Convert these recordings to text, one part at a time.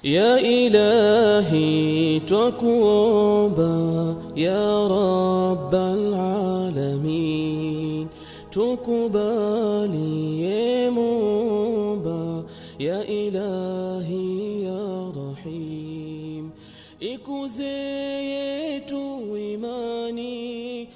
Ya Ilahi, twakuomba ya Rabbal alamin, tukubali ye Muumba, ya Ilahi ya Rahim, ikuze yetu imani.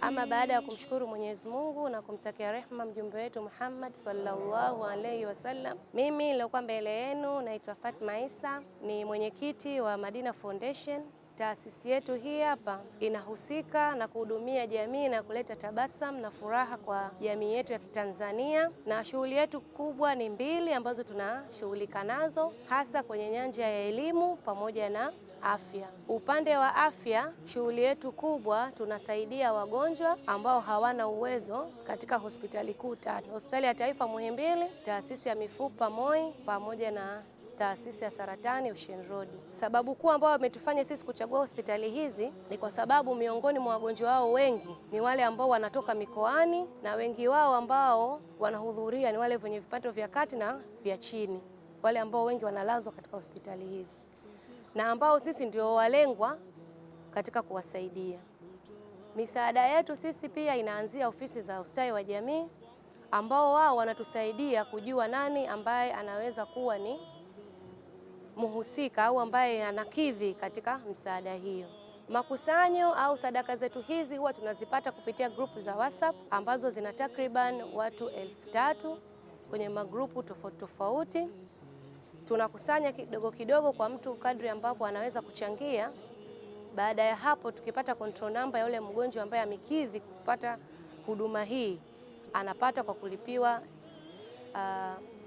Ama baada ya kumshukuru Mwenyezi Mungu na kumtakia rehema mjumbe wetu Muhammad sallallahu alaihi wasallam, mimi nilikuwa mbele yenu naitwa Fatma Isa, ni mwenyekiti wa Madina Foundation. Taasisi yetu hii hapa inahusika na kuhudumia jamii na kuleta tabasamu na furaha kwa jamii yetu ya Kitanzania, na shughuli yetu kubwa ni mbili ambazo tunashughulika nazo, hasa kwenye nyanja ya elimu pamoja na afya. Upande wa afya, shughuli yetu kubwa tunasaidia wagonjwa ambao hawana uwezo katika hospitali kuu tatu: hospitali ya taifa Muhimbili, taasisi ya mifupa MOI, pamoja na taasisi ya saratani Ocean Road. Sababu kuu ambayo wametufanya sisi kuchagua hospitali hizi ni kwa sababu miongoni mwa wagonjwa wao wengi ni wale ambao wanatoka mikoani, na wengi wao ambao wanahudhuria ni wale wenye vipato vya kati na vya chini, wale ambao wengi wanalazwa katika hospitali hizi, na ambao sisi ndio walengwa katika kuwasaidia. Misaada yetu sisi pia inaanzia ofisi za ustawi wa jamii, ambao wao wanatusaidia kujua nani ambaye anaweza kuwa ni muhusika au ambaye anakidhi katika msaada hiyo. Makusanyo au sadaka zetu hizi huwa tunazipata kupitia grupu za WhatsApp ambazo zina takriban watu 3000 kwenye magrupu tofauti tofauti. Tunakusanya kidogo kidogo kwa mtu kadri ambapo anaweza kuchangia. Baada ya hapo, tukipata control number ya yule mgonjwa ambaye amekidhi kupata huduma hii, anapata kwa kulipiwa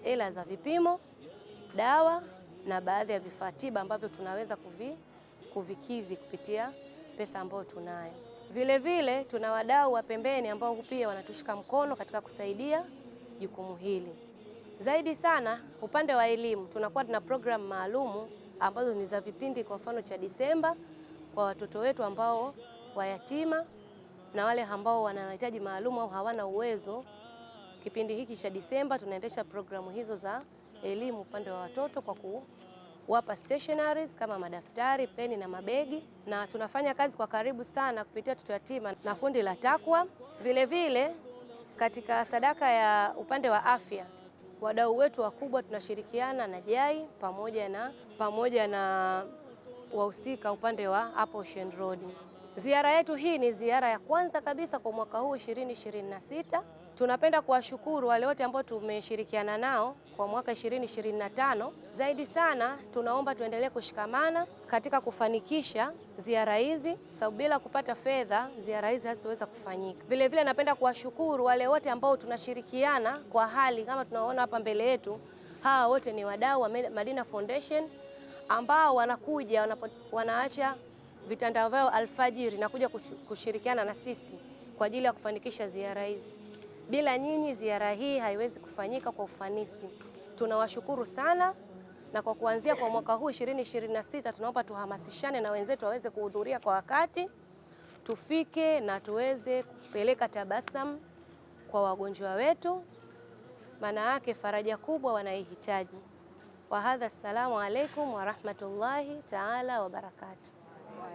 hela za vipimo, dawa na baadhi ya vifaa tiba ambavyo tunaweza kuvikidhi kupitia pesa ambayo tunayo. Vile vile tuna wadau wa pembeni ambao pia wanatushika mkono katika kusaidia jukumu hili. Zaidi sana upande wa elimu, tunakuwa tuna program maalumu ambazo ni za vipindi, kwa mfano cha Disemba kwa watoto wetu ambao wayatima na wale ambao wana mahitaji maalum au hawana uwezo. Kipindi hiki cha Disemba tunaendesha programu hizo za elimu upande wa watoto kwa kuwapa stationaries kama madaftari, peni na mabegi, na tunafanya kazi kwa karibu sana kupitia watoto yatima na kundi la Takwa. Vile vile katika sadaka ya upande wa afya, wadau wetu wakubwa tunashirikiana na JAI pamoja na wahusika upande wa hapo Ocean Road. Ziara yetu hii ni ziara ya kwanza kabisa kwa mwaka huu 2026. Tunapenda kuwashukuru wale wote ambao tumeshirikiana nao kwa mwaka 2025. Zaidi sana tunaomba tuendelee kushikamana katika kufanikisha ziara hizi, sababu bila kupata fedha ziara hizi hazitaweza kufanyika. Vile vile napenda kuwashukuru wale wote ambao tunashirikiana kwa hali kama tunaona hapa mbele yetu. Hawa wote ni wadau wa Madina Foundation ambao wanakuja wanaacha vitanda vyao alfajiri na kuja kushirikiana na sisi kwa ajili ya kufanikisha ziara hizi. Bila nyinyi ziara hii haiwezi kufanyika kwa ufanisi. Tunawashukuru sana, na kwa kuanzia kwa mwaka huu 2026 tunaomba tuhamasishane na wenzetu waweze kuhudhuria kwa wakati, tufike na tuweze kupeleka tabasamu kwa wagonjwa wetu, maana yake faraja kubwa wanaihitaji. Wa hadha, assalamu alaikum wa rahmatullahi taala wa barakatuh.